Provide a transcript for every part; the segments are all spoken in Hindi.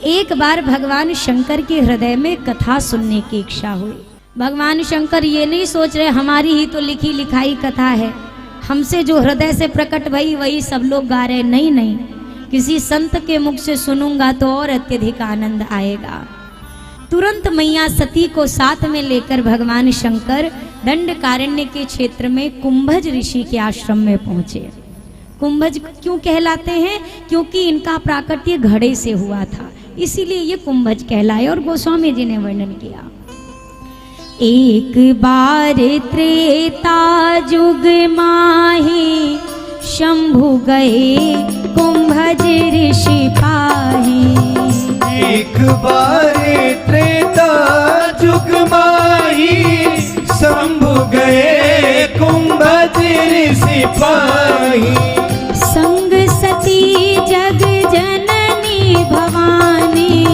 एक बार भगवान शंकर के हृदय में कथा सुनने की इच्छा हुई। भगवान शंकर ये नहीं सोच रहे हमारी ही तो लिखी लिखाई कथा है, हमसे जो हृदय से प्रकट भई वही सब लोग गा रहे। नहीं नहीं, किसी संत के मुख से सुनूंगा तो और अत्यधिक आनंद आएगा। तुरंत मैया सती को साथ में लेकर भगवान शंकर दंडकारण्य के क्षेत्र में कुंभज ऋषि के आश्रम में पहुंचे। कुंभज क्यों कहलाते हैं? क्योंकि इनका प्राकट्य घड़े से हुआ था, इसीलिए ये कुंभज कहलाए। और गोस्वामी जी ने वर्णन किया, एक बार त्रेता जुग माही शंभु गए कुंभज ऋषि पाही। एक बार त्रेता जुग माही शंभु गए कुंभज ऋषि पाही। संग सती जग जननी भवानी,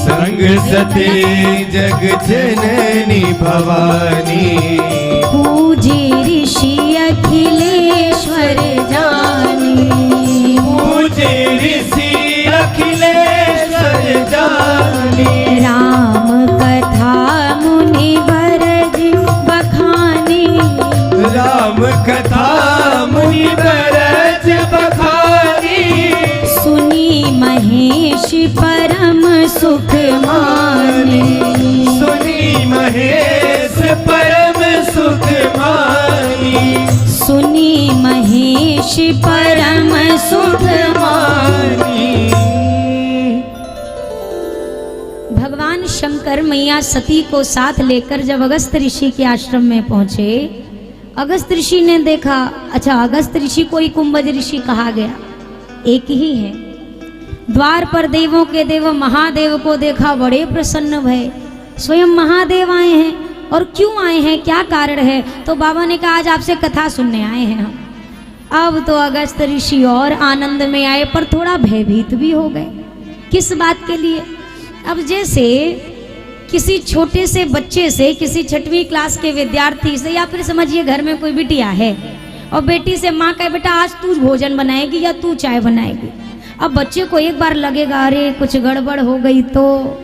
संग सती जग जननी भवानी। पूजे ऋषि अखिलेश्वर जानी, पूजे ऋषि अखिलेश्वर जानी। राम कथा मुनि बरज बखानी, राम कथा मुनि बरज बखानी। सुनी महेश परम सुख मानी, सुनी महेश परम सुख मानी। सुनी महेश परम सुख मानी। भगवान शंकर मैया सती को साथ लेकर जब अगस्त ऋषि के आश्रम में पहुंचे, अगस्त ऋषि ने देखा, अच्छा अगस्त ऋषि को ही कुंभज ऋषि कहा गया, एक ही है। द्वार पर देवों के देव महादेव को देखा, बड़े प्रसन्न भय। स्वयं महादेव आए हैं। और क्यों आए हैं, क्या कारण है? तो बाबा ने कहा आज आपसे कथा सुनने आए हैं हम। अब तो अगस्त ऋषि और आनंद में आए, पर थोड़ा भयभीत भी हो गए। किस बात के लिए? अब जैसे किसी छोटे से बच्चे से, किसी 6वीं क्लास के विद्यार्थी से, या फिर समझिए घर में कोई बिटिया है और बेटी से माँ कहे बेटा आज तू भोजन बनाएगी या तू चाय बनाएगी। अब बच्चे को एक बार लगेगा अरे कुछ गड़बड़ हो गई, तो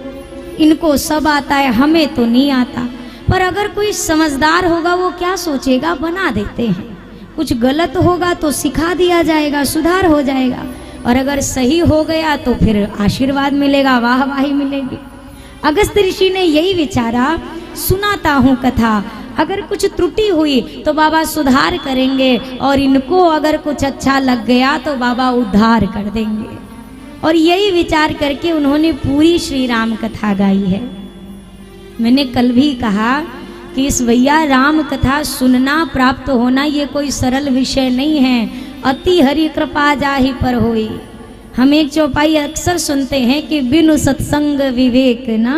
इनको सब आता है हमें तो नहीं आता। पर अगर कोई समझदार होगा वो क्या सोचेगा, बना देते हैं। कुछ गलत होगा तो सिखा दिया जाएगा, सुधार हो जाएगा। और अगर सही हो गया तो फिर आशीर्वाद मिलेगा, वाहवाही मिलेगी। अगस्त ऋषि ने यही विचारा, सुनाता हूँ कथा, अगर कुछ त्रुटि हुई तो बाबा सुधार करेंगे, और इनको अगर कुछ अच्छा लग गया तो बाबा उद्धार कर देंगे। और यही विचार करके उन्होंने पूरी श्री राम कथा गाई है। मैंने कल भी कहा कि इस भैया राम कथा सुनना, प्राप्त होना ये कोई सरल विषय नहीं है। अति हरि कृपा जाहि पर होई। हम एक चौपाई अक्सर सुनते हैं कि बिनु सत्संग विवेक ना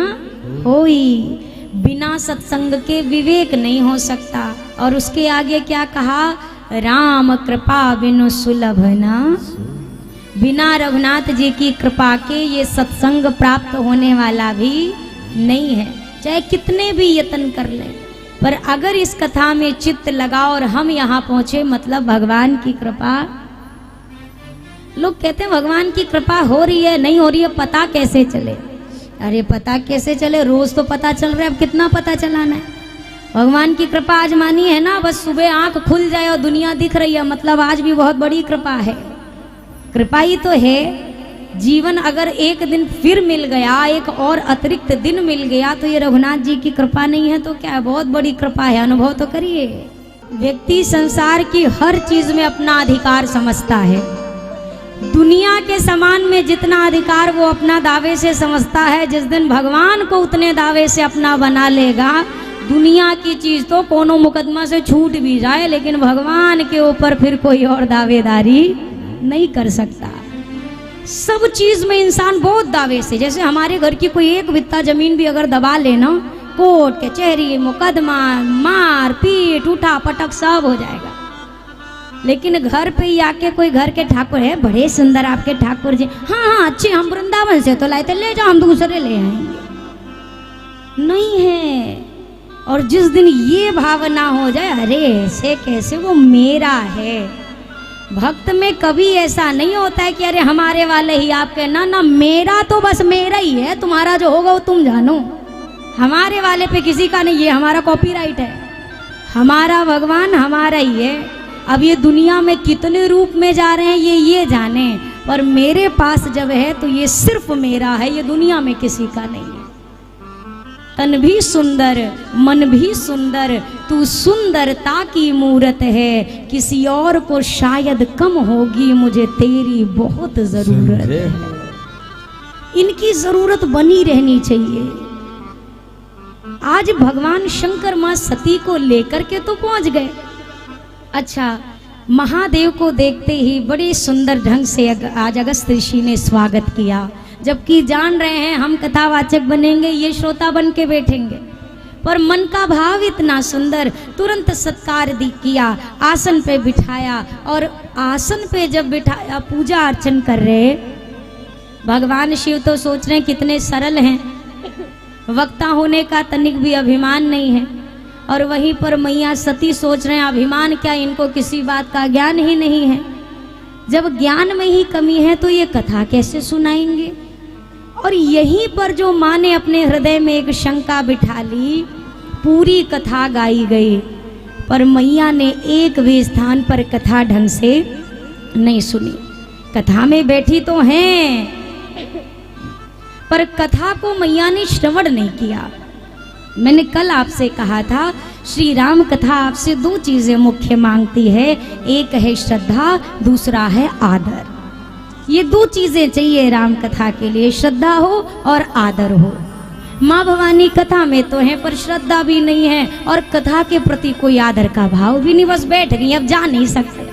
होई। बिना सत्संग के विवेक नहीं हो सकता। और उसके आगे क्या कहा, राम कृपा बिनु सुलभ ना। बिना रघुनाथ जी की कृपा के ये सत्संग प्राप्त होने वाला भी नहीं है, चाहे कितने भी यत्न कर ले। पर अगर इस कथा में चित्त लगा और हम यहाँ पहुंचे, मतलब भगवान की कृपा। लोग कहते हैं भगवान की कृपा हो रही है नहीं हो रही है, पता कैसे चले? अरे पता कैसे चले, रोज तो पता चल रहा है, अब कितना पता चलाना है? भगवान की कृपा आज मानी है ना, बस सुबह आंख खुल जाए और दुनिया दिख रही है, मतलब आज भी बहुत बड़ी कृपा है। कृपा ही तो है। जीवन अगर एक दिन फिर मिल गया, एक और अतिरिक्त दिन मिल गया, तो ये रघुनाथ जी की कृपा नहीं है तो क्या है? बहुत बड़ी कृपा है। अनुभव तो करिए। व्यक्ति संसार की हर चीज में अपना अधिकार समझता है। दुनिया के सामान में जितना अधिकार वो अपना दावे से समझता है, जिस दिन भगवान को उतने दावे से अपना बना लेगा, दुनिया की चीज तो कोनो मुकदमा से छूट भी जाए, लेकिन भगवान के ऊपर फिर कोई और दावेदारी नहीं कर सकता। सब चीज में इंसान बहुत दावे से, जैसे हमारे घर की कोई एक बित्ता जमीन भी अगर दबा लेना, कोर्ट कचहरी मुकदमा, मार पीट उठा पटक सब हो जाएगा। लेकिन घर पे ही आके कोई घर के ठाकुर है, बड़े सुंदर आपके ठाकुर जी, हाँ हाँ अच्छे, हम वृंदावन से तो लाए थे, ले जाओ हम दूसरे ले आएंगे, नहीं है। और जिस दिन ये भावना हो जाए, अरे ऐसे कैसे, वो मेरा है, भक्त में कभी ऐसा नहीं होता है कि अरे हमारे वाले ही आपके, ना ना, मेरा तो बस मेरा ही है, तुम्हारा जो होगा वो तुम जानो, हमारे वाले पे किसी का नहीं, ये हमारा कॉपीराइट है, हमारा भगवान हमारा ही है। अब ये दुनिया में कितने रूप में जा रहे हैं ये जाने, पर मेरे पास जब है तो ये सिर्फ मेरा है, ये दुनिया में किसी का नहीं है। तन भी सुंदर मन भी सुंदर, तू सुंदरता की मूरत है, किसी और को शायद कम होगी, मुझे तेरी बहुत जरूरत है। इनकी जरूरत बनी रहनी चाहिए। आज भगवान शंकर मां सती को लेकर के तो पहुंच गए। अच्छा, महादेव को देखते ही बड़े सुंदर ढंग से आज अगस्त ऋषि ने स्वागत किया, जबकि जान रहे हैं हम कथावाचक बनेंगे, ये श्रोता बन के बैठेंगे, पर मन का भाव इतना सुंदर, तुरंत सत्कार किया, आसन पे बिठाया, और आसन पे जब बिठाया पूजा अर्चन कर रहे। भगवान शिव तो सोच रहे हैं कितने सरल हैं, वक्ता होने का तनिक भी अभिमान नहीं है, और वहीं पर मैया सती सोच रहे हैं अभिमान क्या, इनको किसी बात का ज्ञान ही नहीं है। जब ज्ञान में ही कमी है तो ये कथा कैसे सुनाएंगे। और यहीं पर जो माँ ने अपने हृदय में एक शंका बिठा ली, पूरी कथा गाई गई, पर मैया ने एक भी स्थान पर कथा ढंग से नहीं सुनी। कथा में बैठी तो हैं, पर कथा को मैया ने श्रवण नहीं किया। मैंने कल आपसे कहा था, श्री राम कथा आपसे दो चीजें मुख्य मांगती है, एक है श्रद्धा, दूसरा है आदर। ये दो चीजें चाहिए राम कथा के लिए, श्रद्धा हो और आदर हो। माँ भवानी कथा में तो है, पर श्रद्धा भी नहीं है और कथा के प्रति कोई आदर का भाव भी नहीं, बस बैठ गई, अब जा नहीं सकते।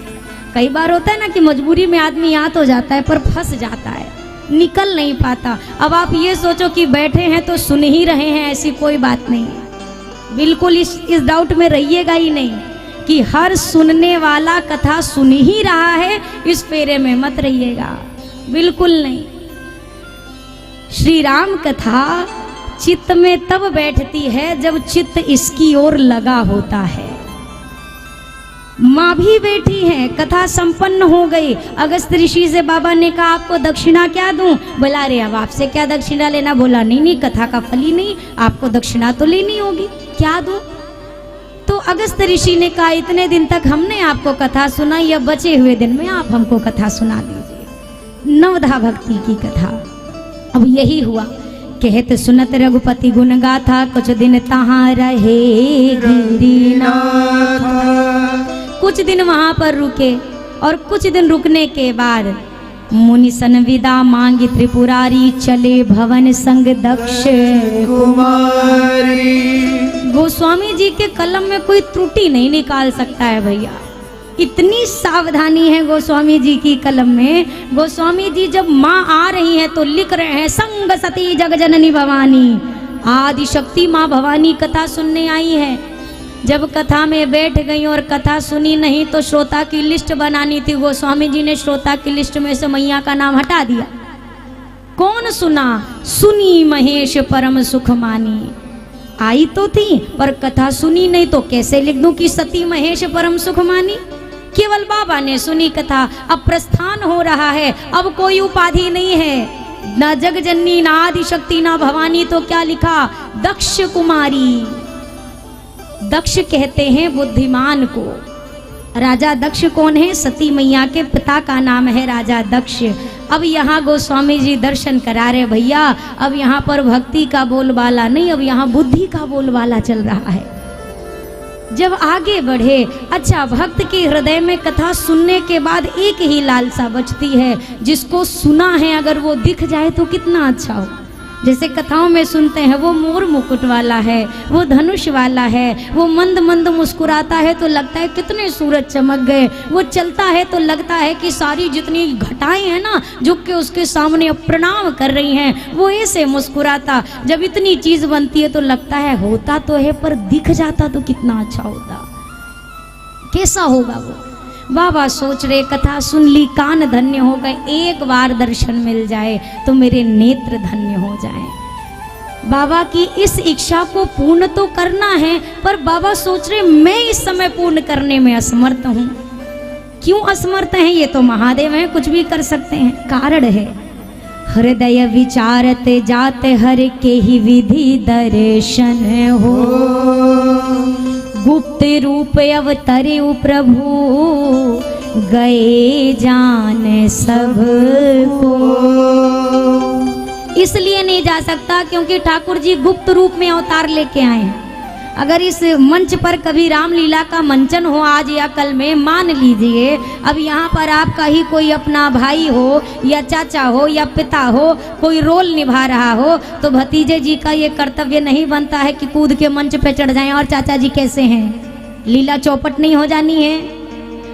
कई बार होता है ना कि मजबूरी में आदमी आ तो जाता है पर फंस जाता है, निकल नहीं पाता। अब आप ये सोचो कि बैठे हैं तो सुन ही रहे हैं, ऐसी कोई बात नहीं है। बिल्कुल इस डाउट में रहिएगा ही नहीं कि हर सुनने वाला कथा सुन ही रहा है, इस फेरे में मत रहिएगा, बिल्कुल नहीं। श्री राम कथा चित्त में तब बैठती है जब चित्त इसकी ओर लगा होता है। माँ भी बैठी है, कथा संपन्न हो गई। अगस्त ऋषि से बाबा ने कहा आपको दक्षिणा क्या दूं? बोला अरे अब आपसे क्या दक्षिणा लेना। बोला नहीं नहीं, कथा का फल ही नहीं, आपको दक्षिणा तो लेनी होगी, क्या दूं? तो अगस्त ऋषि ने कहा इतने दिन तक हमने आपको कथा सुनाई, अब बचे हुए दिन में आप हमको कथा सुना दीजिए, नवधा भक्ति की कथा। अब यही हुआ, कहत सुनत रघुपति गुण गाथा, कुछ दिन तहाँ रहे गिरिनाथ। कुछ दिन वहां पर रुके और कुछ दिन रुकने के बाद मुनि सन विदा मांगी, त्रिपुरारी चले भवन संग दक्ष कुमारी। गोस्वामी जी के कलम में कोई त्रुटि नहीं निकाल सकता है भैया, इतनी सावधानी है गोस्वामी जी की कलम में। गोस्वामी जी जब माँ आ रही हैं तो लिख रहे हैं संग सती जग जननी भवानी, आदि शक्ति माँ भवानी कथा सुनने आई है। जब कथा में बैठ गई और कथा सुनी नहीं तो श्रोता की लिस्ट बनानी थी, गोस्वामी जी ने श्रोता की लिस्ट में से मैया का नाम हटा दिया। कौन सुना? सुनी महेश परम सुख मानी। आई तो थी पर कथा सुनी नहीं, तो कैसे लिख दूं कि सती महेश परम सुख मानी? केवल बाबा ने सुनी कथा। अब प्रस्थान हो रहा है, अब कोई उपाधि नहीं है, न जग जननी न आदि शक्ति न भवानी, तो क्या लिखा? दक्ष कुमारी। दक्ष कहते हैं बुद्धिमान को। राजा दक्ष कौन है? सती मैया के पिता का नाम है राजा दक्ष। अब यहाँ गोस्वामी जी दर्शन करा रहे भैया, अब यहाँ पर भक्ति का बोलबाला नहीं, अब यहाँ बुद्धि का बोलबाला चल रहा है। जब आगे बढ़े, अच्छा भक्त के हृदय में कथा सुनने के बाद एक ही लालसा बचती है, जिसको सुना है अगर वो दिख जाए तो कितना अच्छा हो। जैसे कथाओं में सुनते हैं वो मोर मुकुट वाला है, वो धनुष वाला है, वो मंद मंद मुस्कुराता है तो लगता है कितने सूरज चमक गए, वो चलता है तो लगता है कि सारी जितनी घटाएं हैं ना झुक के उसके सामने अब प्रणाम कर रही हैं, वो ऐसे मुस्कुराता। जब इतनी चीज बनती है तो लगता है होता तो है पर दिख जाता तो कितना अच्छा होता, कैसा होगा वो। बाबा सोच रहे कथा सुन ली, कान धन्य हो गए, एक बार दर्शन मिल जाए तो मेरे नेत्र धन्य हो जाएं। बाबा की इस इच्छा को पूर्ण तो करना है, पर बाबा सोच रहे मैं इस समय पूर्ण करने में असमर्थ हूँ। क्यों असमर्थ हैं? ये तो महादेव हैं, कुछ भी कर सकते हैं। कारण है हृदय विचारते जाते हर के ही विधि दर्शन हो, गुप्त रूप अवतरे प्रभु गए जान सबको। इसलिए नहीं जा सकता क्योंकि ठाकुर जी गुप्त रूप में अवतार लेके आए हैं। अगर इस मंच पर कभी रामलीला का मंचन हो आज या कल में, मान लीजिए अब यहाँ पर आपका ही कोई अपना भाई हो या चाचा हो या पिता हो, कोई रोल निभा रहा हो, तो भतीजे जी का ये कर्तव्य नहीं बनता है कि कूद के मंच पे चढ़ जाएं और चाचा जी कैसे हैं। लीला चौपट नहीं हो जानी है।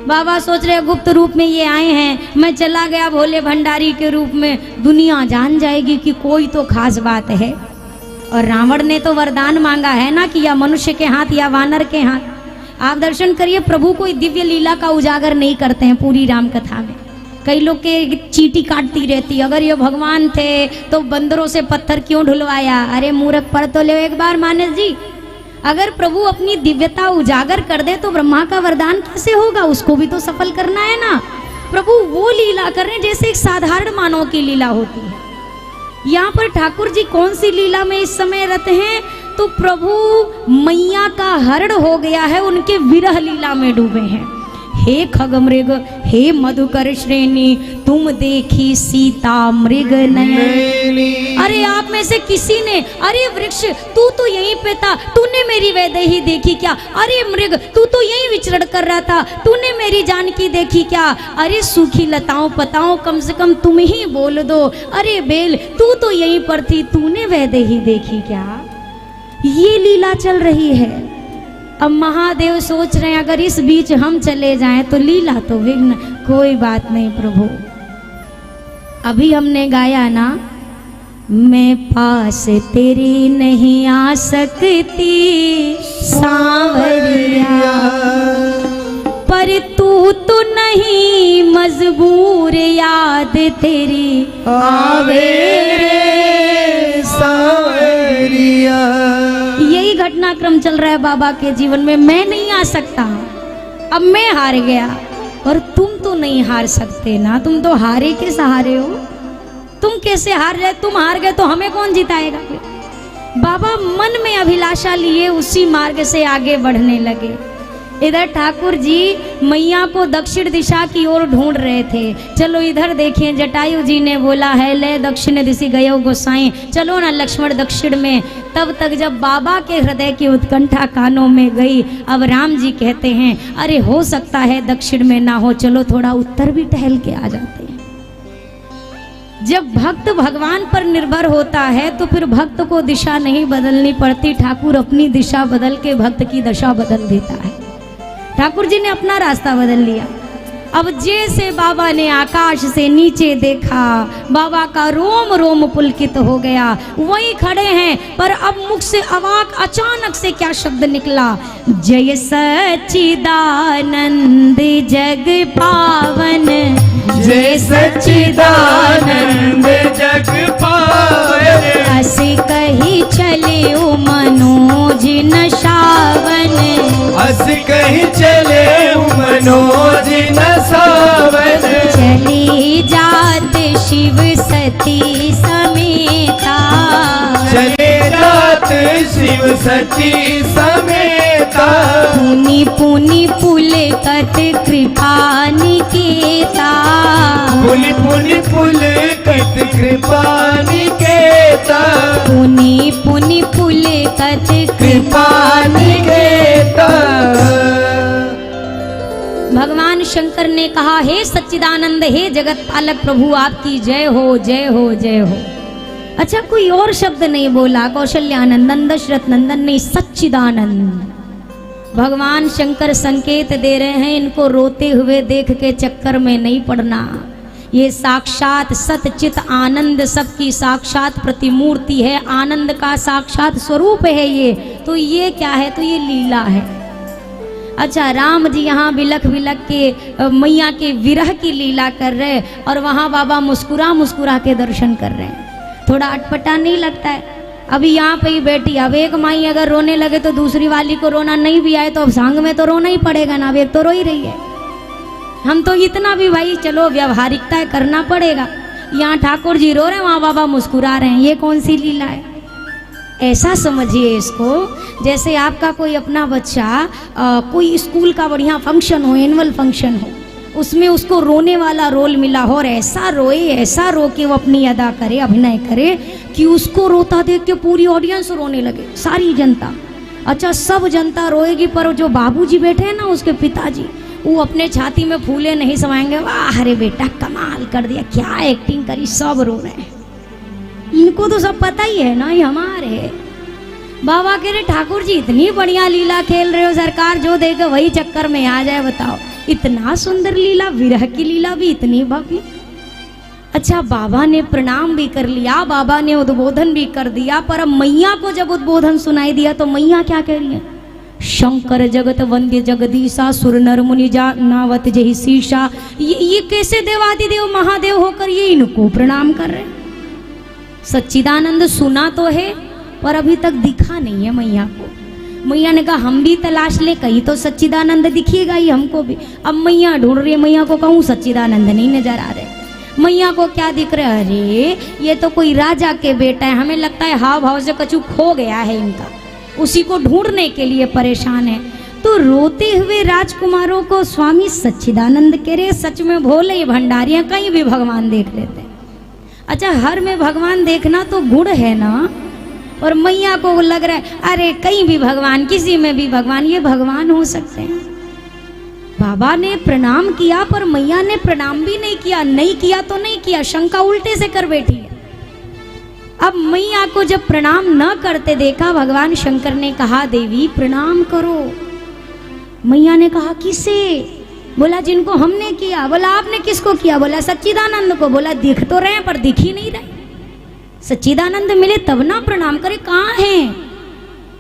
बाबा सोच रहे गुप्त रूप में ये आए हैं, मैं चला गया भोले भंडारी के रूप में, दुनिया जान जाएगी कि कोई तो खास बात है। और रावण ने तो वरदान मांगा है ना कि या मनुष्य के हाथ या वानर के हाथ। आप दर्शन करिए, प्रभु कोई दिव्य लीला का उजागर नहीं करते हैं पूरी राम कथा में। कई लोग के चींटी काटती रहती, अगर ये भगवान थे तो बंदरों से पत्थर क्यों ढुलवाया? अरे मूर्ख, पढ़ तो ले एक बार मानस जी। अगर प्रभु अपनी दिव्यता उजागर कर दे तो ब्रह्मा का वरदान कैसे होगा? उसको भी तो सफल करना है ना। प्रभु वो लीला कर रहे हैं जैसे एक साधारण मानव की लीला होती है। यहाँ पर ठाकुर जी कौन सी लीला में इस समय रत हैं? तो प्रभु मैया का हरण हो गया है, उनके विरह लीला में डूबे हैं। हे खगमृग, हे मधुकर श्रेणी, तुम देखी सीता मृग नयन। अरे आप में से किसी ने, अरे वृक्ष तू तो यहीं पे था, तूने मेरी वैदेही देखी क्या? अरे मृग तू तो यहीं विचरण कर रहा था, तूने मेरी जानकी देखी क्या? अरे सूखी लताओं पताओं कम से कम तुम ही बोल दो। अरे बेल तू तो यहीं पर थी, तूने वैदेही देखी क्या? ये लीला चल रही है। अब महादेव सोच रहे हैं अगर इस बीच हम चले जाएं तो लीला तो विघ्न। कोई बात नहीं प्रभु, अभी हमने गाया ना, मैं पास तेरी नहीं आ सकती सांवरिया, पर तू तो नहीं मजबूर याद तेरी आवे सांवरिया। यही घटनाक्रम चल रहा है बाबा के जीवन में। मैं नहीं आ सकता, अब मैं हार गया, और तुम तो नहीं हार सकते ना, तुम तो हारे के सहारे हो। तुम कैसे हार रहे? तुम हार गए तो हमें कौन जिताएगा? बाबा मन में अभिलाषा लिए उसी मार्ग से आगे बढ़ने लगे। इधर ठाकुर जी मैया को दक्षिण दिशा की ओर ढूंढ रहे थे। चलो इधर देखें, जटायु जी ने बोला है ले दक्षिण दिशि गयो गोसाई, चलो ना लक्ष्मण दक्षिण में। तब तक जब बाबा के हृदय की उत्कंठा कानों में गई, अब राम जी कहते हैं अरे हो सकता है दक्षिण में ना हो, चलो थोड़ा उत्तर भी टहल के आ जाते हैं। जब भक्त भगवान पर निर्भर होता है तो फिर भक्त को दिशा नहीं बदलनी पड़ती, ठाकुर अपनी दिशा बदल के भक्त की दशा बदल देता है। ठाकुर जी ने अपना रास्ता बदल लिया। अब जैसे बाबा ने आकाश से नीचे देखा, बाबा का रोम रोम पुलकित हो गया। वहीं खड़े हैं, पर अब मुख से अवाक अचानक से क्या शब्द निकला? जय सच्चिदानंद जग पावन, जय सच्चिदानंद जग पावन, अस कही चले मनोज नशावन, अस कहीं चले मनोज न सावन, चली जात शिव सती समेता, चले जात शिव सती समेता, पुनि पुनि पुलकत कृपा निकेता, पुनि पुनि पुलकत कृपा निकेता, पुनि पुनि पुलकत कृपा निकेता। भगवान शंकर ने कहा हे सच्चिदानंद, हे जगत पालक प्रभु आपकी जय हो जय हो जय हो। अच्छा कोई और शब्द नहीं बोला, कौशल्यानंदन दशरथ नंदन नहीं, सच्चिदानंद। भगवान शंकर संकेत दे रहे हैं इनको रोते हुए देख के चक्कर में नहीं पड़ना। ये साक्षात सतचित आनंद सबकी साक्षात प्रतिमूर्ति है, आनंद का साक्षात स्वरूप है ये। तो ये क्या है? तो ये लीला है। अच्छा राम जी यहाँ बिलख बिलख के मैया के विरह की लीला कर रहे, और वहाँ बाबा मुस्कुरा मुस्कुरा के दर्शन कर रहे हैं। थोड़ा अटपटा नहीं लगता है? अभी यहाँ पे ही बैठी, अब एक माई अगर रोने लगे तो दूसरी वाली को रोना नहीं भी आए तो अब सांग में तो रोना ही पड़ेगा ना। अब एक तो रो ही रही है, हम तो इतना भी भाई चलो व्यवहारिकता करना पड़ेगा। यहाँ ठाकुर जी रो रहे हैं, वहाँ बाबा मुस्कुरा रहे हैं, ये कौन सी लीला है? ऐसा समझिए इसको जैसे आपका कोई अपना बच्चा कोई स्कूल का बढ़िया फंक्शन हो, एनुअल फंक्शन हो, उसमें उसको रोने वाला रोल मिला हो और ऐसा रोए, ऐसा रो के वो अपनी अदा करे, अभिनय करे कि उसको रोता देख के पूरी ऑडियंस रोने लगे, सारी जनता। अच्छा सब जनता रोएगी पर जो बाबूजी बैठे हैं ना, उसके पिताजी, वो अपने छाती में फूले नहीं समाएंगे, वाह अरे बेटा कमाल कर दिया, क्या एक्टिंग करी, सब रो रहे हैं। इनको तो सब पता ही है ना, ये हमारे है। बाबा कह रहे ठाकुर जी इतनी बढ़िया लीला खेल रहे हो, सरकार जो देखे वही चक्कर में आ जाए, बताओ इतना सुंदर लीला, विरह की लीला भी इतनी भव्य। अच्छा बाबा ने प्रणाम भी कर लिया, बाबा ने उद्बोधन भी कर दिया, पर अब मैया को जब उद्बोधन सुनाई दिया तो मैया क्या कह रही है? शंकर जगत वंद्य जगदीशा सुर नर मुनि नावत जही शीशा। ये कैसे देवादिदेव महादेव होकर ये इनको प्रणाम कर रहे? सच्चिदानंद सुना तो है पर अभी तक दिखा नहीं है मैया को। मैया ने कहा हम भी तलाश ले, कहीं तो सच्चिदानंद दिखिएगा ही हमको भी। अब मैया ढूंढ रही है, मैया को कहूँ सच्चिदानंद नहीं नजर आ रहे। मैया को क्या दिख रहा है? अरे ये तो कोई राजा के बेटा है, हमें लगता है हाव भाव से कछु खो गया है इनका, उसी को ढूंढने के लिए परेशान है। तो रोते हुए राजकुमारों को स्वामी सच्चिदानंद कह रहे सच में भोले भंडारियां कहीं भी भगवान देख लेते हैं। अच्छा हर में भगवान देखना तो गुण है ना, और मैया को लग रहा है अरे कहीं भी भगवान, किसी में भी भगवान, ये भगवान हो सकते हैं। बाबा ने प्रणाम किया पर मैया ने प्रणाम भी नहीं किया, नहीं किया तो नहीं किया, शंका उल्टे से कर बैठी है। अब मैया को जब प्रणाम न करते देखा, भगवान शंकर ने कहा देवी प्रणाम करो। मैया ने कहा किसे? बोला जिनको हमने किया। बोला आपने किसको किया? बोला सच्चिदानंद को। बोला दिख तो रहे पर दिख ही नहीं रहे, सच्चिदानंद मिले तब ना प्रणाम करे, कहाँ हैं?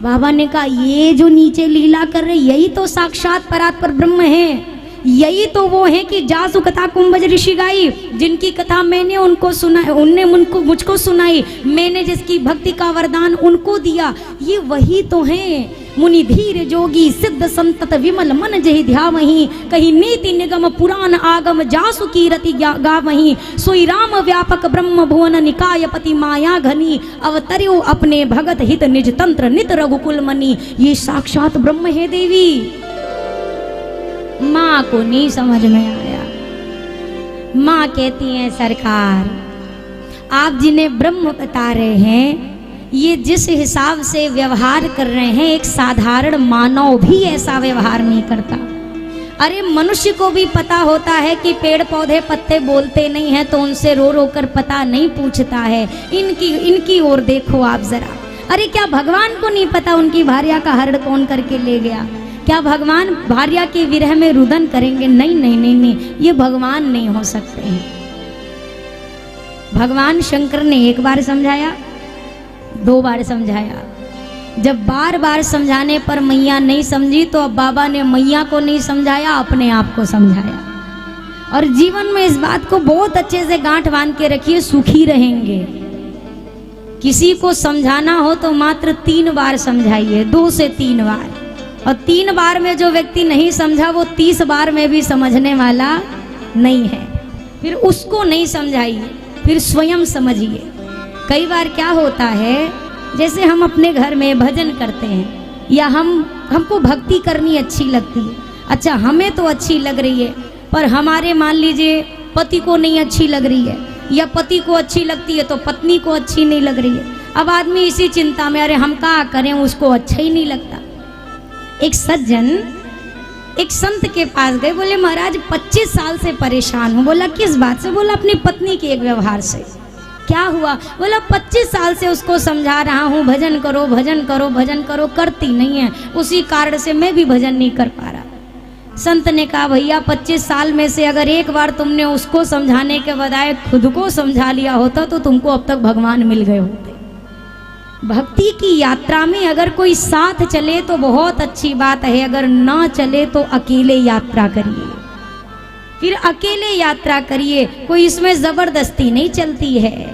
बाबा ने कहा ये जो नीचे लीला कर रहे यही तो साक्षात परात्पर ब्रह्म है, यही तो वो है कि जासु कथा कुंभज ऋषि गाई, जिनकी कथा मैंने उनको सुना, उनने मुझको सुनाई, मैंने जिसकी भक्ति का वरदान उनको दिया, ये वही तो हैं। मुनि धीर जोगी सिद्ध संतत विमल मन जहि ध्यावहीं, कहीं नीति निगम पुराण आगम जासु की रति गावहीं, सोई राम व्यापक ब्रह्म भुवन निकायपति माया घनी, अवतर्यो अपने भगत हित निज तंत्र नित रघुकुल मनी। ये साक्षात ब्रह्म है देवी। माँ को नहीं समझ में आया। माँ कहती हैं सरकार आप जिन्हें ब्रह्म बता रहे हैं, ये जिस हिसाब से व्यवहार कर रहे हैं एक साधारण मानव भी ऐसा व्यवहार नहीं करता। अरे मनुष्य को भी पता होता है कि पेड़ पौधे पत्ते बोलते नहीं हैं तो उनसे रो रो कर पता नहीं पूछता है। इनकी ओर देखो आप जरा। अरे क्या भगवान को नहीं पता उनकी भार्या का हरण कौन करके ले गया? क्या भगवान भार्या के विरह में रुदन करेंगे? नहीं नहीं नहीं नहीं, ये भगवान नहीं हो सकते हैं। भगवान शंकर ने एक बार समझाया, 2 बार समझाया। जब बार बार समझाने पर मैया नहीं समझी तो अब बाबा ने मैया को नहीं समझाया, अपने आप को समझाया। और जीवन में इस बात को बहुत अच्छे से गांठ बांध के रखिए, सुखी रहेंगे। किसी को समझाना हो तो मात्र 3 बार समझाइए, 2 से 3 बार। और 3 बार में जो व्यक्ति नहीं समझा वो 30 बार में भी समझने वाला नहीं है। फिर उसको नहीं समझाइए, फिर स्वयं समझिए। कई बार क्या होता है, जैसे हम अपने घर में भजन करते हैं या हमको भक्ति करनी अच्छी लगती है। अच्छा हमें तो अच्छी लग रही है पर हमारे मान लीजिए पति को नहीं अच्छी लग रही है, या पति को अच्छी लगती है तो पत्नी को अच्छी नहीं लग रही है। अब आदमी इसी चिंता में, अरे हम क्या करें, उसको अच्छा ही नहीं लगता। एक सज्जन एक संत के पास गए, बोले महाराज 25 साल से परेशान हूँ। बोला किस बात से? बोला अपनी पत्नी के एक व्यवहार से। क्या हुआ? बोला 25 साल से उसको समझा रहा हूँ भजन करो भजन करो भजन करो, करती नहीं है, उसी कारण से मैं भी भजन नहीं कर पा रहा। संत ने कहा भैया 25 साल में से अगर एक बार तुमने उसको समझाने के बजाय खुद को समझा लिया होता तो तुमको अब तक भगवान मिल गए होते। भक्ति की यात्रा में अगर कोई साथ चले तो बहुत अच्छी बात है, अगर ना चले तो अकेले यात्रा करिए, फिर अकेले यात्रा करिए, कोई इसमें जबरदस्ती नहीं चलती है।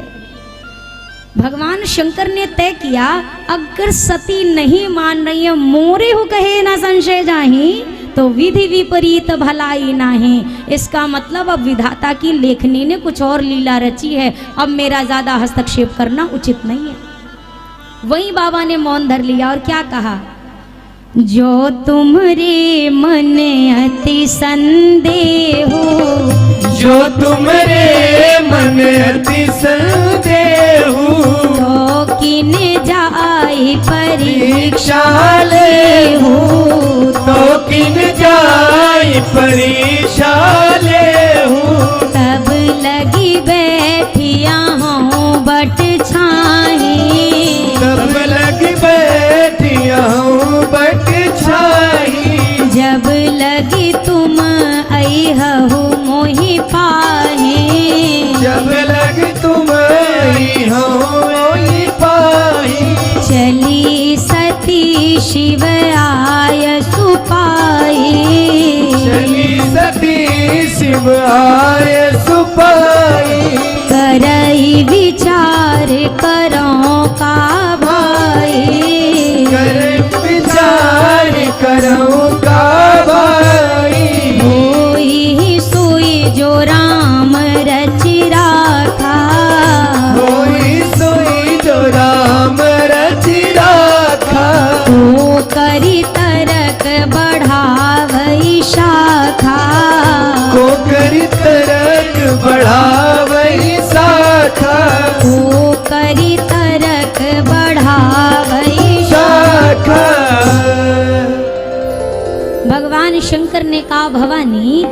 भगवान शंकर ने तय किया अगर सती नहीं मान रही है, मोरे हो कहे ना संशय जाही, तो विधि विपरीत भलाई नाही। इसका मतलब अब विधाता की लेखनी ने कुछ और लीला रची है, अब मेरा ज्यादा हस्तक्षेप करना उचित नहीं है। वहीं बाबा ने मौन धर लिया और क्या कहा, जो तुमरे मन अति संदेह हो, जो तुमरे मन अति संदेह तो किन जाय परीक्षा ले हो, तो किन जाय परीक्षा ले हो। तब लगी बैठिया हूँ बट छाही, तब लगी बैठिया हूँ बट छाही। जब लगी तुम अइहु मोहि पाही, जब लग तुम आई हो मोहि पाही। चली सती शिव आय सुपाई, चली सती शिव आय सुपाई। करई विचार करो का भाई, कर विचार करो का भाई। होई सोई जो राम रचि राखा, होई सोई जो राम रचि राखा। तो करी तरक बढ़ावई शाखा, को करी तरक बढ़ावई शाखा। तो करी तरक बढ़ावई शाखा। भगवान शंकर ने कहा, भवानी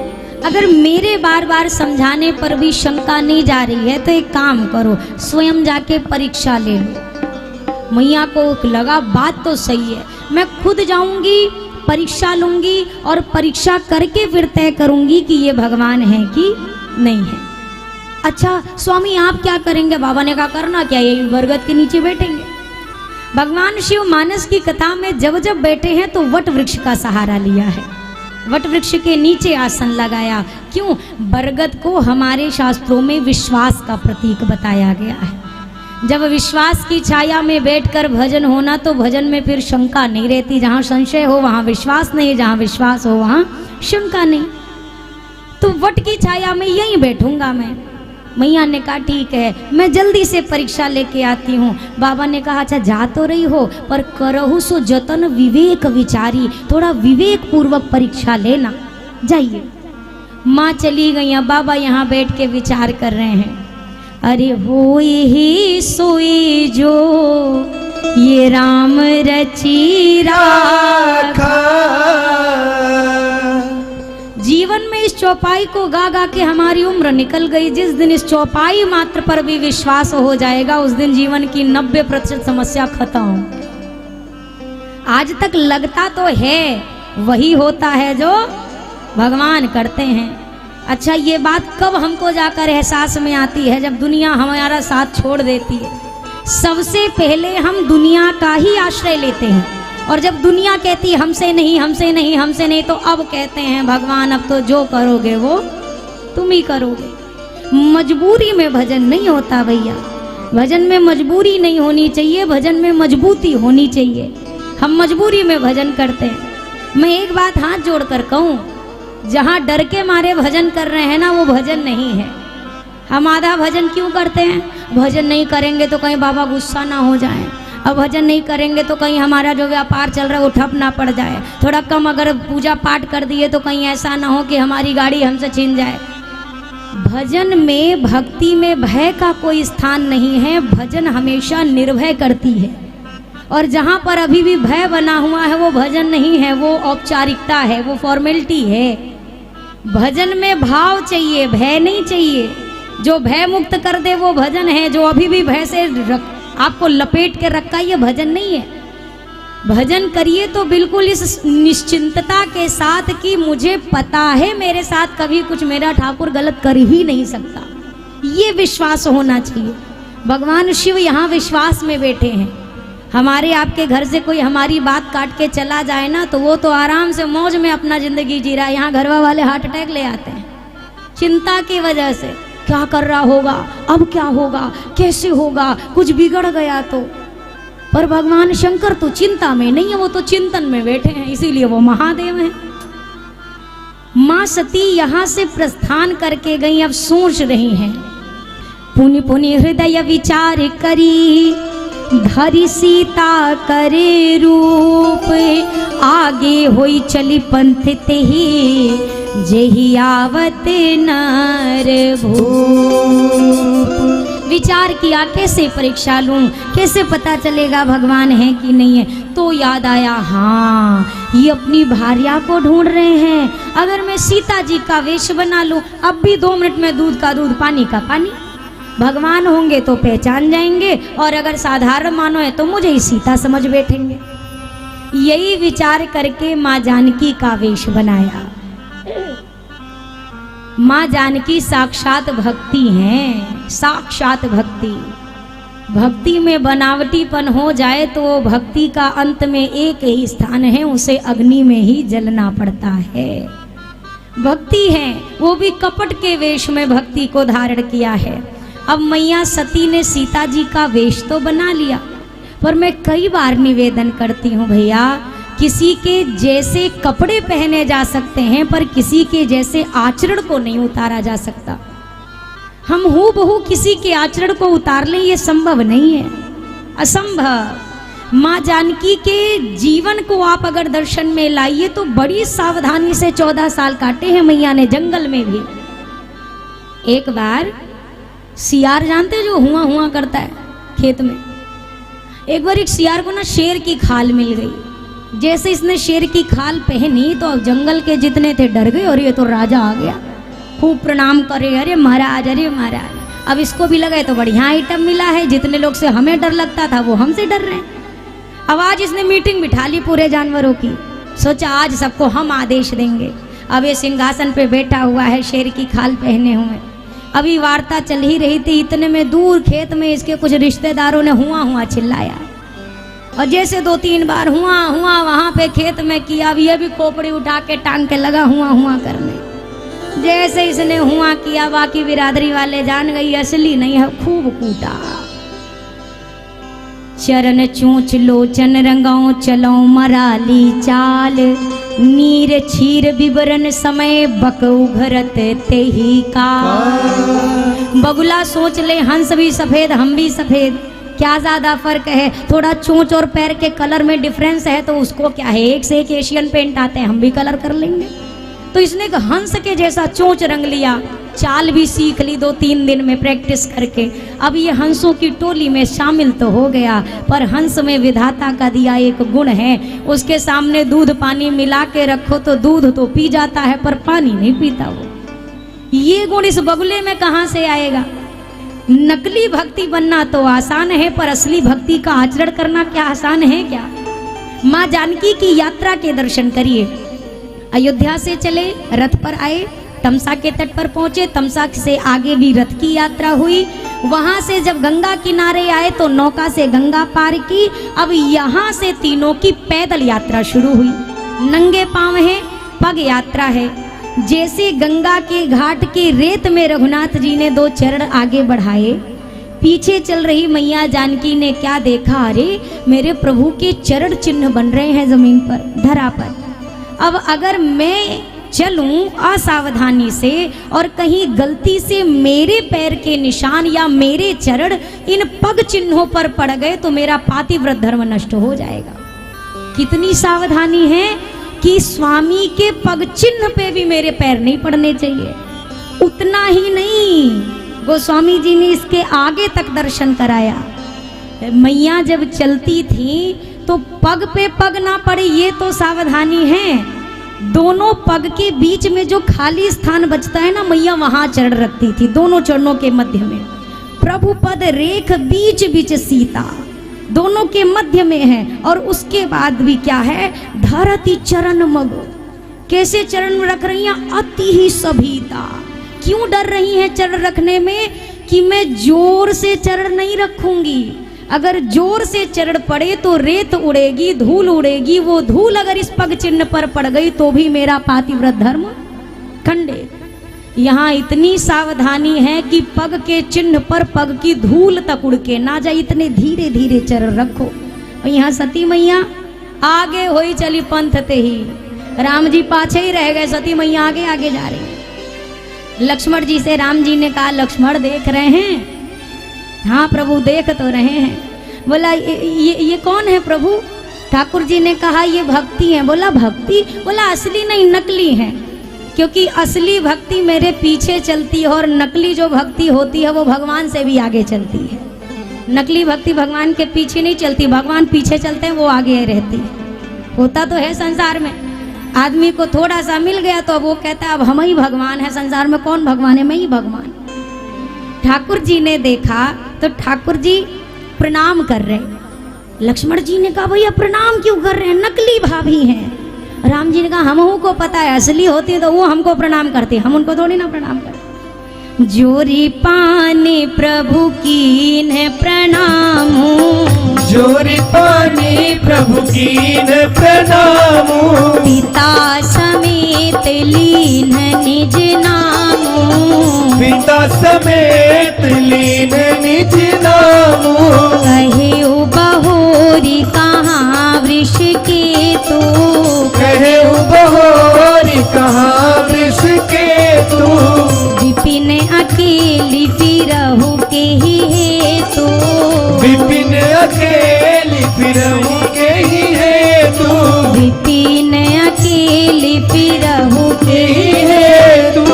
अगर मेरे बार बार समझाने पर भी शंका नहीं जा रही है तो एक काम करो, स्वयं जाके परीक्षा ले लो। मैया को लगा बात तो सही है, मैं खुद जाऊंगी परीक्षा लूंगी और परीक्षा करके फिर तय करूंगी कि ये भगवान है कि नहीं है। अच्छा स्वामी आप क्या करेंगे? बाबा ने कहा करना क्या, ये बरगद के नीचे बैठेंगे। भगवान शिव मानस की कथा में जब जब बैठे हैं तो वट वृक्ष का सहारा लिया है, वट वृक्ष के नीचे आसन लगाया। क्यों? बरगद को हमारे शास्त्रों में विश्वास का प्रतीक बताया गया है। जब विश्वास की छाया में बैठकर भजन होना तो भजन में फिर शंका नहीं रहती, जहाँ संशय हो वहाँ विश्वास नहीं, जहाँ विश्वास हो वहाँ शंका नहीं। तो वट की छाया में यहीं बैठूंगा मैं। मैया ने कहा ठीक है, मैं जल्दी से परीक्षा लेके आती हूँ। बाबा ने कहा अच्छा जा तो रही हो पर करहु सो जतन विवेक विचारी, थोड़ा विवेक पूर्वक परीक्षा लेना, जाइए। माँ चली गई, अब बाबा यहाँ बैठ के विचार कर रहे हैं। अरे होई ही सोई जो ये राम रची राखा। जीवन में इस चौपाई को गा गा के हमारी उम्र निकल गई। जिस दिन इस चौपाई मात्र पर भी विश्वास हो जाएगा उस दिन जीवन की 90% समस्या खत्म। आज तक लगता तो है वही होता है जो भगवान करते हैं। अच्छा ये बात कब हमको जाकर एहसास में आती है? जब दुनिया हमारा साथ छोड़ देती है। सबसे पहले हम दुनिया का ही आश्रय लेते हैं और जब दुनिया कहती है हमसे नहीं हमसे नहीं हमसे नहीं, तो अब कहते हैं भगवान अब तो जो करोगे वो तुम ही करोगे। मजबूरी में भजन नहीं होता भैया, भजन में मजबूरी नहीं होनी चाहिए, भजन में मजबूती होनी चाहिए। हम मजबूरी में भजन करते हैं। मैं एक बात हाथ जोड़कर कहूँ, जहाँ डर के मारे भजन कर रहे हैं ना वो भजन नहीं है। हम आधा भजन क्यों करते हैं? भजन नहीं करेंगे तो कहीं बाबा गुस्सा ना हो जाए, अब भजन नहीं करेंगे तो कहीं हमारा जो व्यापार चल रहा है वो ठप ना पड़ जाए, थोड़ा कम अगर पूजा पाठ कर दिए तो कहीं ऐसा ना हो कि हमारी गाड़ी हमसे छीन जाए। भजन में भक्ति में भय का कोई स्थान नहीं है। भजन हमेशा निर्भय करती है और जहाँ पर अभी भी भय बना हुआ है वो भजन नहीं है, वो औपचारिकता है, वो फॉर्मेलिटी है। भजन में भाव चाहिए, भय नहीं चाहिए। जो भय मुक्त कर दे वो भजन है, जो अभी भी भय से आपको लपेट के रखा ये भजन नहीं है। भजन करिए तो बिल्कुल इस निश्चिंतता के साथ कि मुझे पता है मेरे साथ कभी कुछ मेरा ठाकुर गलत कर ही नहीं सकता, ये विश्वास होना चाहिए। भगवान शिव यहाँ विश्वास में बैठे हैं। हमारे आपके घर से कोई हमारी बात काट के चला जाए ना तो वो तो आराम से मौज में अपना जिंदगी जी रहा है। यहाँ घरवा वाले हार्ट अटैक ले आते हैं चिंता की वजह से, क्या कर रहा होगा, अब क्या होगा, कैसे होगा, कुछ बिगड़ गया तो। पर भगवान शंकर तो चिंता में नहीं है, वो तो चिंतन में बैठे हैं, इसीलिए वो महादेव हैं। माँ सती यहाँ से प्रस्थान करके गई, अब सोच रही हैं, पुनि पुनि हृदय विचार करी, धरि सीता करे रूप, आगे होई चली पंथ तेहि, जेहि आवत नर भूप। विचार किया कैसे परीक्षा लूं, कैसे पता चलेगा भगवान है कि नहीं है। तो याद आया, हाँ ये अपनी भार्या को ढूंढ रहे हैं, अगर मैं सीता जी का वेश बना लूं, अब भी 2 मिनट में दूध का दूध पानी का पानी, भगवान होंगे तो पहचान जाएंगे, और अगर साधारण मानो है तो मुझे ही सीता समझ बैठेंगे। यही विचार करके माँ जानकी का वेश बनाया। माँ जानकी साक्षात भक्ति हैं, साक्षात भक्ति। भक्ति में बनावटीपन हो जाए तो वो भक्ति का अंत में एक ही स्थान है, उसे अग्नि में ही जलना पड़ता है। भक्ति है, वो भी कपट के वेश में भक्ति को धारण किया है। अब मैया सती ने सीता जी का वेश तो बना लिया, पर मैं कई बार निवेदन करती हूँ भैया, किसी के जैसे कपड़े पहने जा सकते हैं पर किसी के जैसे आचरण को नहीं उतारा जा सकता। हम हूबहू किसी के आचरण को उतार लें, ये संभव नहीं है, असंभव। माँ जानकी के जीवन को आप अगर दर्शन में लाइए तो बड़ी सावधानी से 14 साल काटे हैं मैया ने, जंगल में भी। एक बार सियार जानते जो हुआ हुआ करता है खेत में, एक बार एक सियार को ना शेर की खाल मिल गई। जैसे इसने शेर की खाल पहनी तो अब जंगल के जितने थे डर गए, और ये तो राजा आ गया, खूब प्रणाम करे, अरे महाराज अरे महाराज। अब इसको भी लगा तो बढ़िया आइटम मिला है, जितने लोग से हमें डर लगता था वो हमसे डर रहे हैं। अब आज इसने मीटिंग बिठा ली पूरे जानवरों की, सोचा आज सबको हम आदेश देंगे। अब ये सिंहासन पे बैठा हुआ है शेर की खाल पहने हुए। अभी वार्ता चल ही रही थी, इतने में दूर खेत में इसके कुछ रिश्तेदारों ने हुआ हुआ चिल्लाया, और जैसे 2-3 बार हुआ हुआ वहां पे खेत में किया, अब ये भी खोपड़ी उठा के टांग के लगा हुआ हुआ करने। जैसे इसने हुआ किया, बाकी बिरादरी वाले जान गई असली नहीं है, खूब कूटा। चरण चोंच लोचन रंगाओ चलो मराली चाल, नीर छीर विवरण समय बक उघरत तेही का। बगुला सोच ले, हंस भी सफेद हम भी सफेद, क्या ज्यादा फर्क है? थोड़ा चोंच और पैर के कलर में डिफरेंस है तो उसको क्या है, एक से एक एशियन पेंट आते हैं, हम भी कलर कर लेंगे। तो इसने हंस के जैसा चोंच रंग लिया, चाल भी सीख ली 2-3 दिन में प्रैक्टिस करके। अब ये हंसों की टोली में शामिल तो हो गया, पर हंस में विधाता का दिया एक गुण है, उसके सामने दूध पानी मिला के रखो तो दूध तो पी जाता है पर पानी नहीं पीता वो। ये गुण इस बगुले में कहाँ से आएगा? नकली भक्ति बनना तो आसान है, पर असली भक्ति का आचरण करना क्या आसान है क्या? माँ जानकी की यात्रा के दर्शन करिए। अयोध्या से चले, रथ पर आए, तमसा के तट पर पहुंचे, तमसा से आगे भी रथ की यात्रा हुई। वहां से जब गंगा किनारे आए तो नौका से गंगा पार की। अब यहाँ से तीनों की पैदल यात्रा शुरू हुई। नंगे पांव है, पग यात्रा है। जैसे गंगा के घाट के रेत में रघुनाथ जी ने 2 चरण आगे बढ़ाए, पीछे चल रही मैया जानकी ने क्या देखा, अरे मेरे प्रभु के चरण चिन्ह बन रहे हैं जमीन पर, धरा पर। अब अगर मैं चलूं असावधानी से और कहीं गलती से मेरे पैर के निशान या मेरे चरण इन पग चिन्हों पर पड़ गए तो मेरा पातिव्रत धर्म नष्ट हो जाएगा। कितनी सावधानी है कि स्वामी के पग चिन्ह पे भी मेरे पैर नहीं पड़ने चाहिए। उतना ही नहीं, गोस्वामी जी ने इसके आगे तक दर्शन कराया। मैया जब चलती थी तो पग पे पग ना पड़े, ये तो सावधानी है। दोनों पग के बीच में जो खाली स्थान बचता है ना, मैया वहां चरण रखती थी, दोनों चरणों के मध्य में। प्रभु पद रेख बीच बीच सीता, दोनों के मध्य में है। और उसके बाद भी क्या है, धरती चरण मग। कैसे चरण रख रही हैं? अति ही सभीता। क्यों डर रही हैं चरण रखने में? कि मैं जोर से चरण नहीं रखूंगी, अगर जोर से चरण पड़े तो रेत उड़ेगी, धूल उड़ेगी, वो धूल अगर इस पग चिन्ह पर पड़ गई तो भी मेरा पातिव्रत धर्म खंडित। यहाँ इतनी सावधानी है कि पग के चिन्ह पर पग की धूल तक उड़ के ना जाए, इतने धीरे धीरे चरण रखो। और यहाँ सती मैया आगे होई चली पंथ ते ही। राम जी पाछे ही रह गए, सती मैया आगे आगे जा रही। लक्ष्मण जी से राम जी ने कहा, लक्ष्मण देख रहे हैं? हाँ प्रभु देख तो रहे हैं। बोला ये कौन है प्रभु? ठाकुर जी ने कहा ये भक्ति है। बोला भक्ति? बोला असली नहीं नकली है, क्योंकि असली भक्ति मेरे पीछे चलती है और नकली जो भक्ति होती है वो भगवान से भी आगे चलती है। नकली भक्ति भगवान के पीछे नहीं चलती, भगवान पीछे चलते हैं, वो आगे रहती है। होता तो है संसार में, आदमी को थोड़ा सा मिल गया तो अब वो कहता है अब हम ही भगवान है, संसार में कौन भगवान है, मैं ही भगवान। ठाकुर जी ने देखा तो ठाकुर जी प्रणाम कर रहे। लक्ष्मण जी ने कहा भैया प्रणाम क्यों कर रहे हैं, नकली भाभी हैं। राम जी ने कहा हमहू को पता है, असली होती है तो वो हमको प्रणाम करती, हम उनको थोड़ी ना प्रणाम करते। जोरी पाने प्रभु कीन प्रणाम, जोरी पानी प्रभु कीन प्रणाम, पिता समेत लीन निज नाम, पिता समेत लीन निज नाम, कहे बहोरी कहाँ वृष के तू, कहे बहोरी कहाँ वृष के तू, विपिन अकेली फिरहु के ही हेतु, विपिन अकेली फिरहु के ही हेतु, विपिन अकेली फिरहु के ही हेतु।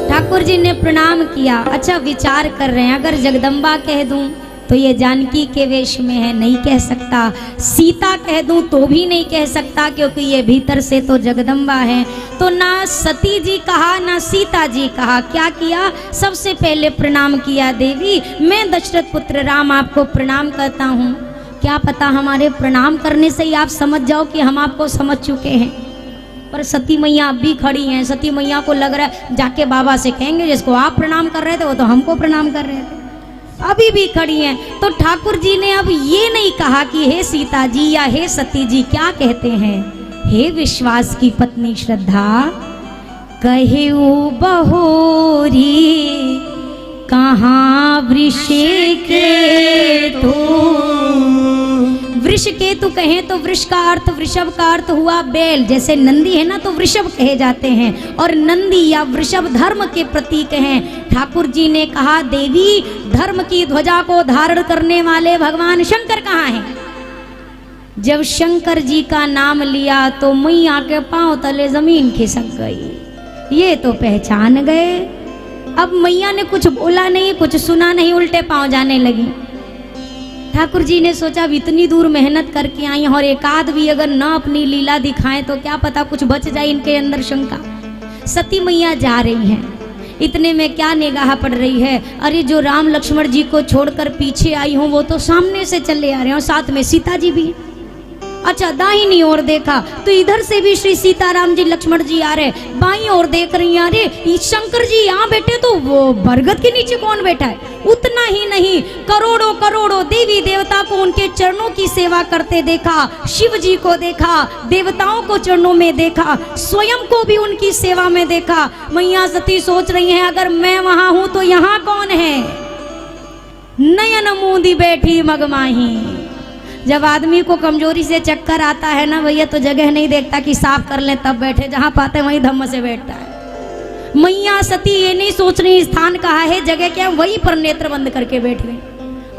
ठाकुर जी ने प्रणाम किया। अच्छा विचार कर रहे हैं, अगर जगदम्बा कह दूं तो ये जानकी के वेश में है, नहीं कह सकता। सीता कह दूं तो भी नहीं कह सकता, क्योंकि ये भीतर से तो जगदम्बा है। तो ना सती जी कहा ना सीता जी कहा, क्या किया? सबसे पहले प्रणाम किया, देवी मैं दशरथ पुत्र राम आपको प्रणाम करता हूँ। क्या पता हमारे प्रणाम करने से ही आप समझ जाओ कि हम आपको समझ चुके हैं। पर सती मैया अब भी खड़ी हैं। सती मैया को लग रहा है जाके बाबा से कहेंगे जिसको आप प्रणाम कर रहे थे वो तो हमको प्रणाम कर रहे थे, अभी भी खड़ी हैं। तो ठाकुर जी ने अब ये नहीं कहा कि हे सीता जी या हे सती जी, क्या कहते हैं? हे विश्वास की पत्नी श्रद्धा, कहे बहोरी कहाँ वृष के तू। वृष केतु कहे तो वृष का अर्थ, वृषभ का अर्थ हुआ बैल। जैसे नंदी है ना तो वृषभ कहे जाते हैं, और नंदी या वृषभ धर्म के प्रतीक हैं। ठाकुर जी ने कहा देवी धर्म की ध्वजा को धारण करने वाले भगवान शंकर कहाँ हैं? जब शंकर जी का नाम लिया तो मैया के पांव तले जमीन खिसक गई। ये तो पहचान गए। अब मैया ने कुछ बोला नहीं, कुछ सुना नहीं, उल्टे पांव जाने लगी। ठाकुर जी ने सोचा अब इतनी दूर मेहनत करके आई और एक आध भी अगर न अपनी लीला दिखाएं तो क्या पता कुछ बच जाए इनके अंदर शंका। सती मैया जा रही हैं, इतने में क्या निगाह पड़ रही है, अरे जो राम लक्ष्मण जी को छोड़कर पीछे आई हूँ वो तो सामने से चले आ रहे हैं और साथ में सीता जी भी। अच्छा दाहिनी ओर देखा तो इधर से भी श्री सीताराम जी लक्ष्मण जी आ रहे। बाईं ओर देख रही हैं, अरे शंकर जी यहाँ बैठे तो वो बरगद के नीचे कौन बैठा है? उतना ही नहीं, करोड़ों करोड़ों देवी देवता को उनके चरणों की सेवा करते देखा। शिव जी को देखा, देवताओं को चरणों में देखा, स्वयं को भी उनकी सेवा में देखा। मैया सती सोच रही हैं अगर मैं वहां हूं तो यहाँ कौन है? नयन मूंदी बैठी मगमाही। जब आदमी को कमजोरी से चक्कर आता है ना भैया तो जगह नहीं देखता कि साफ कर ले तब बैठे, जहां पाते वहीं धम्म से बैठता है। मैया सती ये नहीं सोच रही स्थान कहाँ है, जगह क्या, वहीं पर नेत्र बंद करके बैठ गई।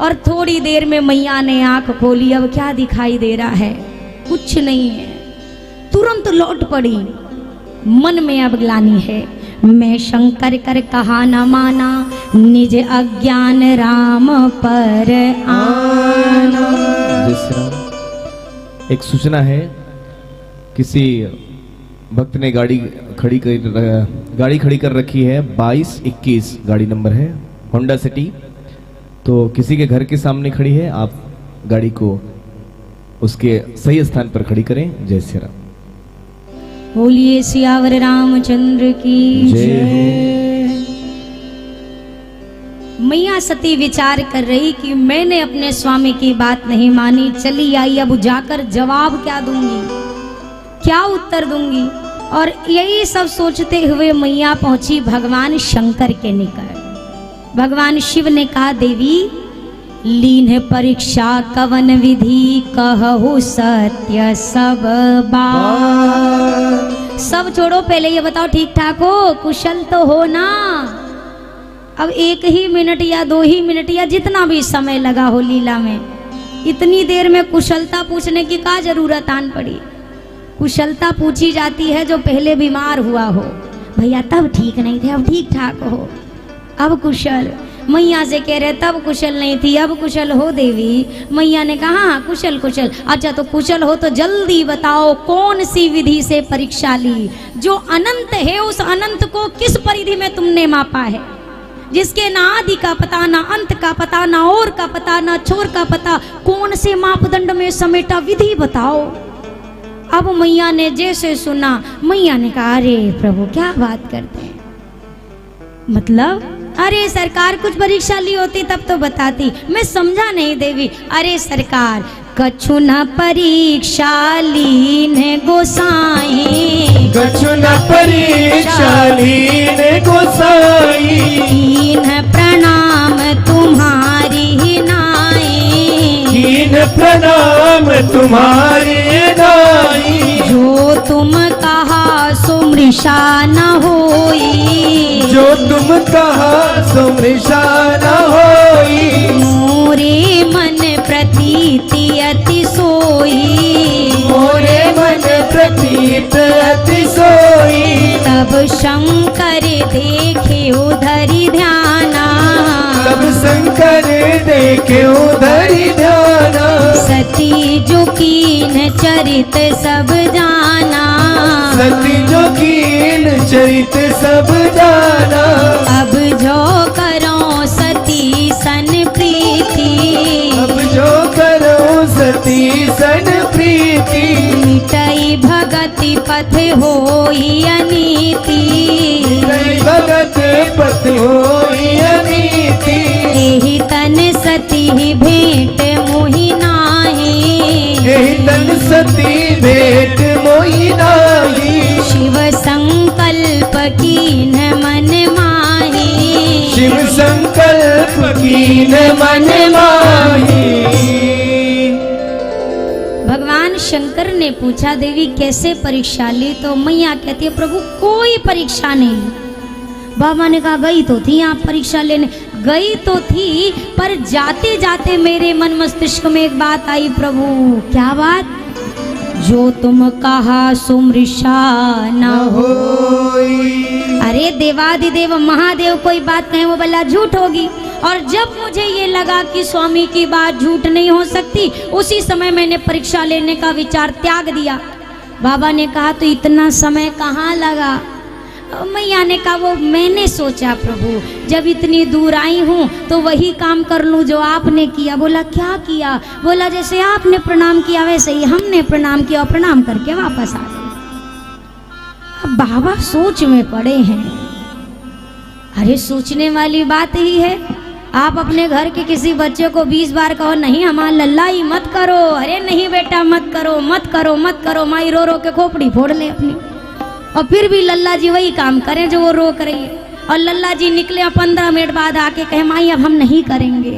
और थोड़ी देर में मैया ने आंख खोली। अब क्या दिखाई दे रहा है? कुछ नहीं है। तुरंत लौट पड़ी। मन में अब ग्लानि है, मैं शंकर कर कहा न माना, निज अज्ञान राम पर आना। एक सूचना है, किसी भक्त ने गाड़ी खड़ी कर रखी है, 2221 गाड़ी नंबर है, होंडा सिटी। तो किसी के घर के सामने खड़ी है, आप गाड़ी को उसके सही स्थान पर खड़ी करें। जय श्री राम। बोलिए सियावर रामचंद्र की जय। मैया सती विचार कर रही कि मैंने अपने स्वामी की बात नहीं मानी, चली आई, अब जाकर जवाब क्या दूंगी, क्या उत्तर दूंगी। और यही सब सोचते हुए मैया पहुंची भगवान शंकर के निकट। भगवान शिव ने कहा देवी लीन परीक्षा कवन विधि कहु सत्य सब बात। सब छोड़ो, पहले ये बताओ ठीक ठाक हो, कुशल तो हो ना। अब 1 ही मिनट या 2 ही मिनट या जितना भी समय लगा हो लीला में, इतनी देर में कुशलता पूछने की क्या जरूरत आन पड़ी। कुशलता पूछी जाती है जो पहले बीमार हुआ हो, भैया तब ठीक नहीं थे, अब ठीक ठाक हो, अब कुशल। मैया से कह रहे तब कुशल नहीं थी, अब कुशल हो देवी। मैया ने कहा हाँ कुशल कुशल। अच्छा तो कुशल हो तो जल्दी बताओ कौन सी विधि से परीक्षा ली। जो अनंत है उस अनंत को किस परिधि में तुमने मापा है, जिसके ना आदि का पता, ना अंत का पता, ना और का पता, ना छोर का पता, कौन से मापदंड में समेटा, विधि बताओ। अब मैया ने जैसे सुना, मैया ने कहा अरे प्रभु क्या बात करते हैं, मतलब अरे सरकार कुछ परीक्षा ली होती तब तो बताती, मैं समझा नहीं देवी। अरे सरकार कछु न परीक्षा लीन गोसाई, कछु न परीक्षा लीन गोसाई, कीन प्रणाम तुम्हारी नाई, कीन प्रणाम तुम्हारी नाई। जो तुम कहा सो मृषा न होई, जो तुम कहा सो मृषा न होई। मोरे मन प्रतीति अति सोई, मोरे मन प्रतीत अति सोई। तब शंकर देखे उधरी ध्याना, तब शंकर देखे उधरी ध्याना। सती जो कीन चरित सब जाना, सती जो कीन चरित सब जाना। अब जो करो सती सन प्रीति, अब जो करो सती सन प्रीति। मिटई भगति पथ होई अनीति, मिटई भगत पथ होई अनीति। एहि तन सती भेंट मोहि नाही, एहि तन सती भेंट मोहि नाही। शिव संकल्प कीन मन माही, शिव संकल्प कीन मन माही। भगवान शंकर ने पूछा देवी कैसे परीक्षा ली, तो मैया कहती है प्रभु कोई परीक्षा नहीं। बाबा ने कहा गई तो थी आप परीक्षा लेने, गई तो थी पर जाते जाते मेरे मन मस्तिष्क में एक बात आई प्रभु। क्या बात? जो तुम कहा सो मृषा न होई। अरे देवादिदेव महादेव कोई बात कहे वो भला झूठ होगी, और जब मुझे ये लगा कि स्वामी की बात झूठ नहीं हो सकती, उसी समय मैंने परीक्षा लेने का विचार त्याग दिया। बाबा ने कहा तो इतना समय कहाँ लगा? मैया ने कहा वो मैंने सोचा प्रभु जब इतनी दूर आई हूँ तो वही काम कर लूँ जो आपने किया। बोला क्या किया? बोला जैसे आपने प्रणाम किया वैसे ही हमने प्रणाम किया और प्रणाम करके वापस आ गए। अब बाबा सोच में पड़े हैं। अरे सोचने वाली बात ही है। आप अपने घर के किसी बच्चे को 20 बार कहो नहीं हमारा लल्लाई मत करो, अरे नहीं बेटा मत करो मत करो मत करो, माई रो रो के खोपड़ी फोड़ ले अपनी, और फिर भी लल्ला जी वही काम करें जो वो रोक रही है। और लल्ला जी निकले और 15 मिनट बाद आके कहे माई अब हम नहीं करेंगे,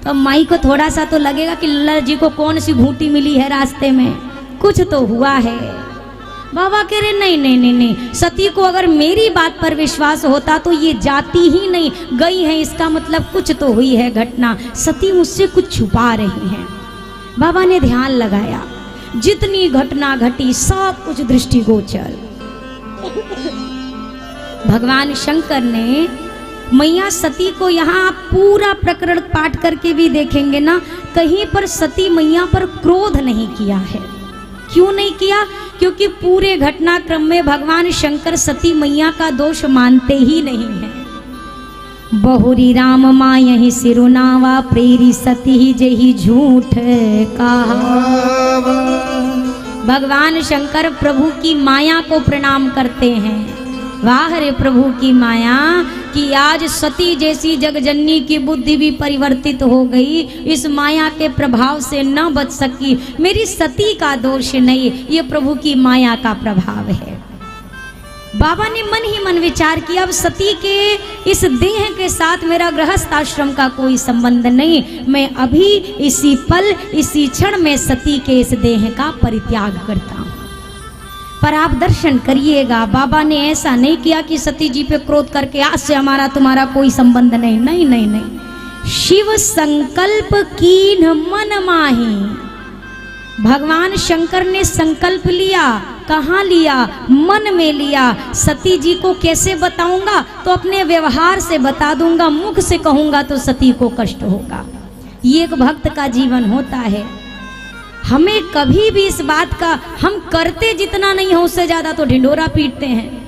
तो माई को थोड़ा सा तो लगेगा कि लल्ला जी को कौन सी घूंटी मिली है रास्ते में, कुछ तो हुआ है। बाबा कह रहे नहीं नहीं नहीं नहीं, सती को अगर मेरी बात पर विश्वास होता तो ये जाती ही नहीं, गई है इसका मतलब कुछ तो हुई है घटना, सती मुझसे कुछ छुपा रही हैं। बाबा ने ध्यान लगाया, जितनी घटना घटी सब कुछ दृष्टिगोचर। भगवान शंकर ने मैया सती को, यहाँ आप पूरा प्रकरण पाठ करके भी देखेंगे ना, कहीं पर सती मैया पर क्रोध नहीं किया है। क्यों नहीं किया? क्योंकि पूरे घटनाक्रम में भगवान शंकर सती मैया का दोष मानते ही नहीं है। बहुरी राम मायहि सिरुनावा प्रेरी सती जेहि झूठ कहा। भगवान शंकर प्रभु की माया को प्रणाम करते हैं। वाह रे प्रभु की माया कि आज सती जैसी जगजननी की बुद्धि भी परिवर्तित हो गई, इस माया के प्रभाव से न बच सकी। मेरी सती का दोष नहीं, ये प्रभु की माया का प्रभाव है। बाबा ने मन ही मन विचार किया, अब सती के इस देह के साथ मेरा गृहस्थ आश्रम का कोई संबंध नहीं, मैं अभी इसी पल इसी क्षण में सती के इस देह का परित्याग करता हूँ। पर आप दर्शन करिएगा, बाबा ने ऐसा नहीं किया कि सती जी पे क्रोध करके आज से हमारा तुम्हारा कोई संबंध नहीं, नहीं नहीं नहीं। शिव संकल्प कीन मन माही, भगवान शंकर ने संकल्प लिया, कहाँ लिया? मन में लिया। सती जी को कैसे बताऊंगा? तो अपने व्यवहार से बता दूंगा, मुख से कहूंगा तो सती को कष्ट होगा। ये एक भक्त का जीवन होता है। हमें कभी भी इस बात का, हम करते जितना नहीं हो उससे ज्यादा तो ढिंढोरा पीटते हैं।